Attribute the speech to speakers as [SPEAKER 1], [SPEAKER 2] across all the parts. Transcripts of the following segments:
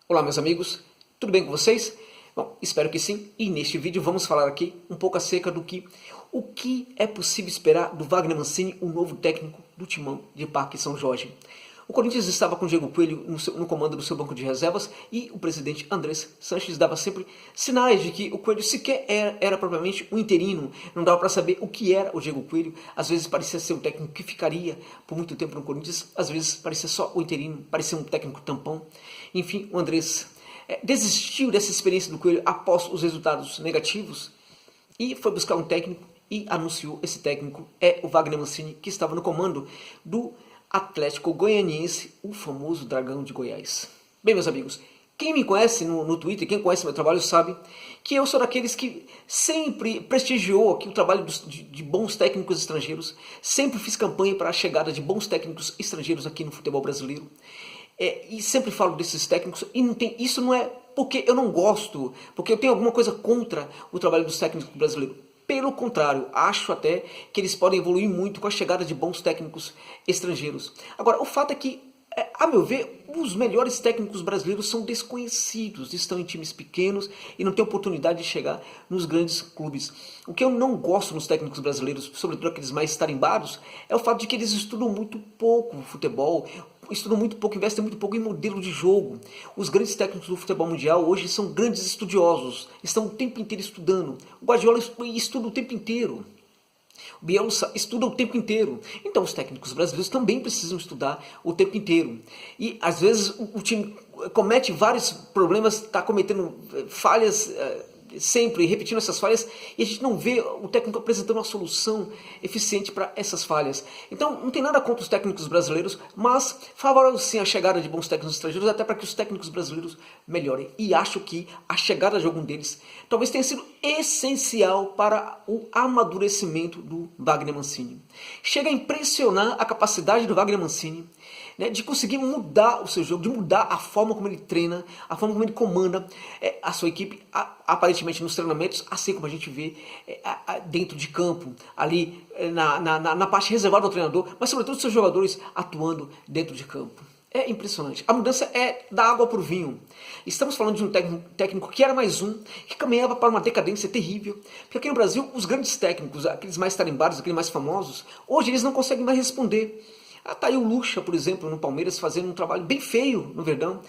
[SPEAKER 1] Olá meus amigos, tudo bem com vocês? Bom, espero que sim, e neste vídeo vamos falar aqui um pouco acerca o que é possível esperar do Wagner Mancini, o novo técnico do Timão de Parque São Jorge. O Corinthians estava com o Diego Coelho no comando do seu banco de reservas e o presidente Andrés Sanches dava sempre sinais de que o Coelho sequer era propriamente um interino, não dava para saber o que era o Diego Coelho, às vezes parecia ser um técnico que ficaria por muito tempo no Corinthians, às vezes parecia só o interino, parecia um técnico tampão. Enfim, o Andrés desistiu dessa experiência do Coelho após os resultados negativos e foi buscar um técnico e anunciou esse técnico é o Wagner Mancini, que estava no comando do Atlético Goianiense, o famoso Dragão de Goiás. Bem, meus amigos, quem me conhece no Twitter, quem conhece meu trabalho, sabe que eu sou daqueles que sempre prestigiou aqui o trabalho de bons técnicos estrangeiros, sempre fiz campanha para a chegada de bons técnicos estrangeiros aqui no futebol brasileiro. E sempre falo desses técnicos, e isso não é porque eu não gosto, porque eu tenho alguma coisa contra o trabalho dos técnicos brasileiros. Pelo contrário, acho até que eles podem evoluir muito com a chegada de bons técnicos estrangeiros. Agora, o fato é que, a meu ver, os melhores técnicos brasileiros são desconhecidos, estão em times pequenos e não têm oportunidade de chegar nos grandes clubes. O que eu não gosto nos técnicos brasileiros, sobretudo aqueles mais tarimbados, é o fato de que eles estudam muito pouco futebol, estudam muito pouco, investem muito pouco em modelo de jogo. Os grandes técnicos do futebol mundial hoje são grandes estudiosos, estão o tempo inteiro estudando. O Guardiola estuda o tempo inteiro. O Bielsa estuda o tempo inteiro. Então os técnicos brasileiros também precisam estudar o tempo inteiro. E às vezes o time comete vários problemas, está cometendo falhas sempre, repetindo essas falhas, e a gente não vê o técnico apresentando uma solução eficiente para essas falhas. Então não tem nada contra os técnicos brasileiros, mas favorável sim a chegada de bons técnicos estrangeiros, até para que os técnicos brasileiros melhorem. E acho que a chegada de algum deles talvez tenha sido essencial para o amadurecimento do Wagner Mancini. Chega a impressionar a capacidade do Wagner Mancini, né, de conseguir mudar o seu jogo, de mudar a forma como ele treina, a forma como ele comanda a sua equipe, aparentemente nos treinamentos, assim como a gente vê dentro de campo, ali na parte reservada ao treinador, mas sobretudo seus jogadores atuando dentro de campo. É impressionante. A mudança é da água para o vinho. Estamos falando de um técnico que era mais um, que caminhava para uma decadência terrível. Porque aqui no Brasil, os grandes técnicos, aqueles mais tarimbados, aqueles mais famosos, hoje eles não conseguem mais responder. Tá aí o Lucha, por exemplo, no Palmeiras, fazendo um trabalho bem feio no Verdão.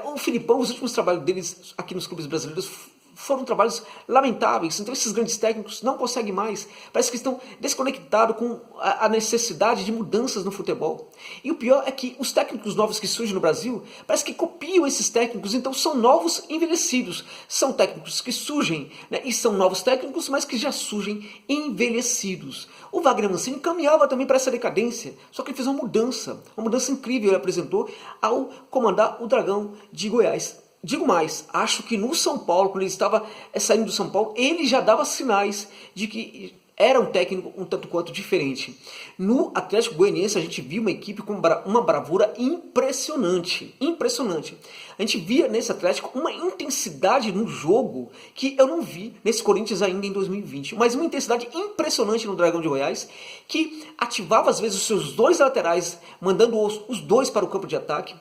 [SPEAKER 1] O Filipão, os últimos trabalhos deles aqui nos clubes brasileiros foram trabalhos lamentáveis. Então esses grandes técnicos não conseguem mais. Parece que estão desconectados com a necessidade de mudanças no futebol. E o pior é que os técnicos novos que surgem no Brasil, parece que copiam esses técnicos, então são novos envelhecidos. São técnicos que surgem, né, e são novos técnicos, mas que já surgem envelhecidos. O Wagner Mancini caminhava também para essa decadência, só que ele fez uma mudança incrível ele apresentou ao comandar o Dragão de Goiás. Digo mais, acho que no São Paulo, quando ele estava saindo do São Paulo, ele já dava sinais de que era um técnico um tanto quanto diferente. No Atlético Goianiense a gente viu uma equipe com uma bravura impressionante. Impressionante. A gente via nesse Atlético uma intensidade no jogo que eu não vi nesse Corinthians ainda em 2020. Mas uma intensidade impressionante no Dragão de Goiás, que ativava às vezes os seus dois laterais, mandando os dois para o campo de ataque.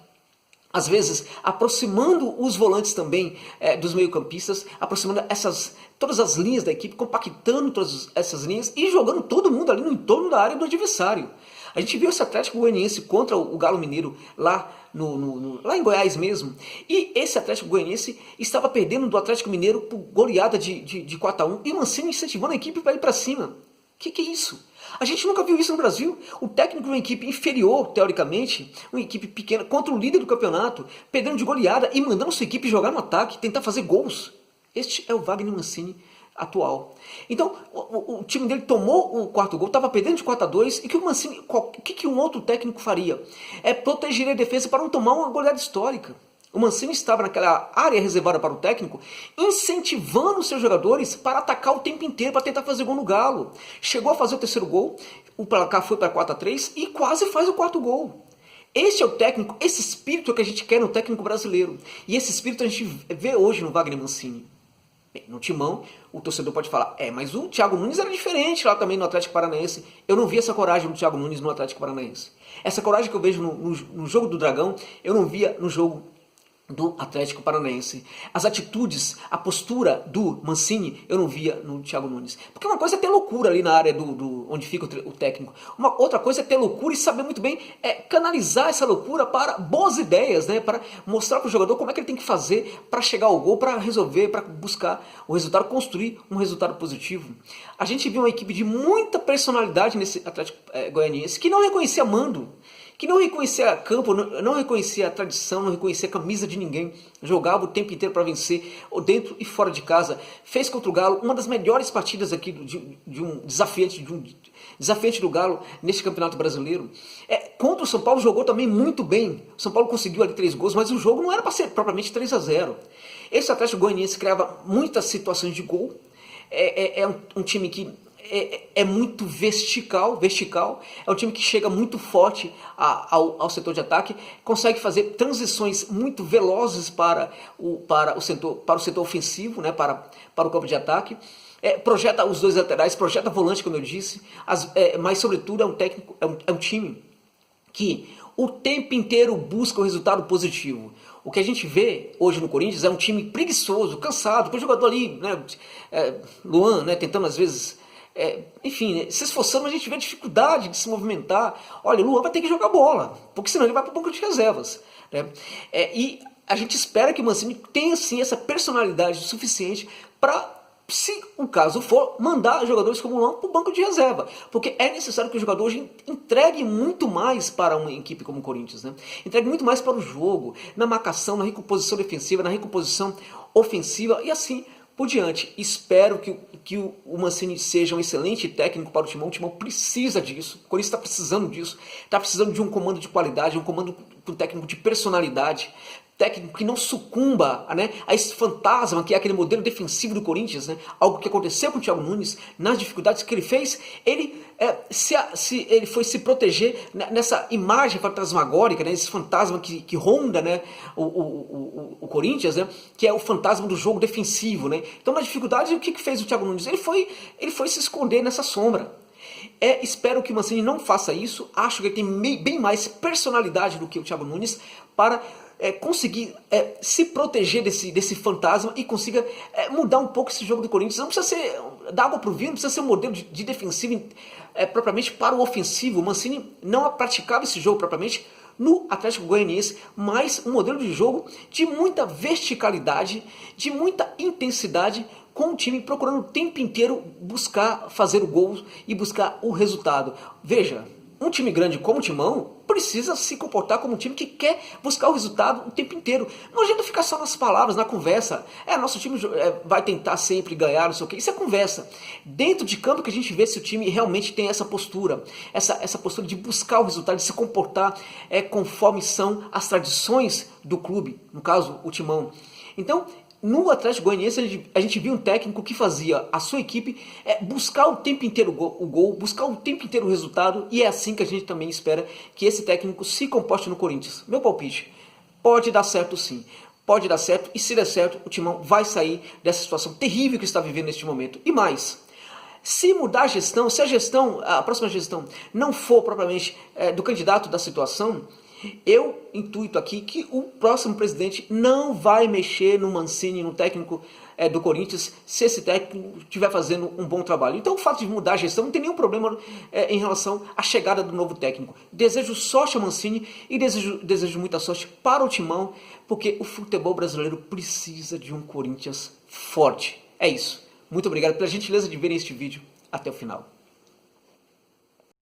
[SPEAKER 1] Às vezes aproximando os volantes também dos meio-campistas, aproximando todas as linhas da equipe, compactando todas essas linhas e jogando todo mundo ali no entorno da área do adversário. A gente viu esse Atlético Goianiense contra o Galo Mineiro lá em Goiás mesmo. E esse Atlético Goianiense estava perdendo do Atlético Mineiro por goleada de 4-1 e o Mancini incentivando a equipe para ir para cima. Que é isso? A gente nunca viu isso no Brasil. O técnico de uma equipe inferior, teoricamente, uma equipe pequena, contra o líder do campeonato, perdendo de goleada e mandando sua equipe jogar no ataque, tentar fazer gols. Este é o Wagner Mancini atual. Então, o time dele tomou o quarto gol, estava perdendo de 4-2, e o que um outro técnico faria? Proteger a defesa para não tomar uma goleada histórica. O Mancini estava naquela área reservada para o técnico, incentivando os seus jogadores para atacar o tempo inteiro, para tentar fazer gol no Galo. Chegou a fazer o terceiro gol, o placar foi para 4-3 e quase faz o quarto gol. Este é o técnico, esse espírito que a gente quer no técnico brasileiro. E esse espírito a gente vê hoje no Wagner Mancini. Bem, no Timão, o torcedor pode falar, mas o Thiago Nunes era diferente lá também no Atlético Paranaense. Eu não vi essa coragem do Thiago Nunes no Atlético Paranaense. Essa coragem que eu vejo no jogo do Dragão, eu não via no jogo do Atlético Paranaense. As atitudes, a postura do Mancini, eu não via no Thiago Nunes. Porque uma coisa é ter loucura ali na área onde fica o técnico. Uma outra coisa é ter loucura e saber muito bem canalizar essa loucura para boas ideias, né? Para mostrar para o jogador como é que ele tem que fazer para chegar ao gol, para resolver, para buscar o resultado, construir um resultado positivo. A gente viu uma equipe de muita personalidade nesse Atlético Goianiense que não reconhecia mando, que não reconhecia campo, não reconhecia a tradição, não reconhecia a camisa de ninguém, jogava o tempo inteiro para vencer, dentro e fora de casa. Fez contra o Galo uma das melhores partidas aqui de um desafiante do Galo neste Campeonato Brasileiro. Contra o São Paulo jogou também muito bem. O São Paulo conseguiu ali 3 gols, mas o jogo não era para ser propriamente 3-0. Esse Atlético Goianiense criava muitas situações de gol. É um time que é muito vertical, é um time que chega muito forte ao setor de ataque, consegue fazer transições muito velozes para o setor ofensivo, né, para o campo de ataque, projeta os dois laterais, projeta volante, como eu disse, mas sobretudo é um time que o tempo inteiro busca o resultado positivo. O que a gente vê hoje no Corinthians é um time preguiçoso, cansado, com o jogador ali, né, Luan, né, tentando às vezes enfim, se esforçando, mas a gente vê a dificuldade de se movimentar. Olha, o Luan vai ter que jogar bola, porque senão ele vai para o banco de reservas, né? E a gente espera que o Mancini tenha sim essa personalidade suficiente para, se o caso for, mandar jogadores como o Luan para o banco de reserva, porque é necessário que o jogador hoje entregue muito mais para uma equipe como o Corinthians, né? Entregue muito mais para o jogo, na marcação, na recomposição defensiva, na recomposição ofensiva e assim por diante. Espero que o Mancini seja um excelente técnico para o Timão. O Timão precisa disso. O Corinthians está precisando disso. Está precisando de um comando de qualidade, um comando de um técnico de personalidade. Técnico que não sucumba, né, a esse fantasma que é aquele modelo defensivo do Corinthians, né, algo que aconteceu com o Thiago Nunes, nas dificuldades que ele fez, ele foi se proteger nessa imagem fantasmagórica, né, esse fantasma que ronda, né, o Corinthians, né, que é o fantasma do jogo defensivo. Né. Então, na dificuldade, o que fez o Thiago Nunes? Ele foi se esconder nessa sombra. Espero que o Mancini não faça isso. Acho que ele tem bem mais personalidade do que o Thiago Nunes para conseguir se proteger desse fantasma e consiga mudar um pouco esse jogo do Corinthians. Não precisa ser dar água para o vinho, não precisa ser um modelo de defensivo propriamente para o ofensivo. O Mancini não praticava esse jogo propriamente no Atlético Goianiense, mas um modelo de jogo de muita verticalidade, de muita intensidade, com o time procurando o tempo inteiro buscar fazer o gol e buscar o resultado. Veja, um time grande como o Timão precisa se comportar como um time que quer buscar o resultado o tempo inteiro. Não adianta ficar só nas palavras, na conversa. Nosso time vai tentar sempre ganhar, não sei o quê. Isso é conversa. Dentro de campo que a gente vê se o time realmente tem essa postura. Essa postura de buscar o resultado, de se comportar conforme são as tradições do clube. No caso, o Timão. Então, no Atlético Goianiense, a gente viu um técnico que fazia a sua equipe buscar o tempo inteiro o gol, buscar o tempo inteiro o resultado, e é assim que a gente também espera que esse técnico se comporte no Corinthians. Meu palpite, pode dar certo sim, pode dar certo, e se der certo, o Timão vai sair dessa situação terrível que está vivendo neste momento. E mais, se mudar a gestão, se a próxima gestão não for propriamente do candidato da situação, eu intuito aqui que o próximo presidente não vai mexer no Mancini, no técnico do Corinthians, se esse técnico estiver fazendo um bom trabalho. Então o fato de mudar a gestão não tem nenhum problema em relação à chegada do novo técnico. Desejo sorte ao Mancini e desejo muita sorte para o Timão, porque o futebol brasileiro precisa de um Corinthians forte. É isso. Muito obrigado pela gentileza de verem este vídeo até o final.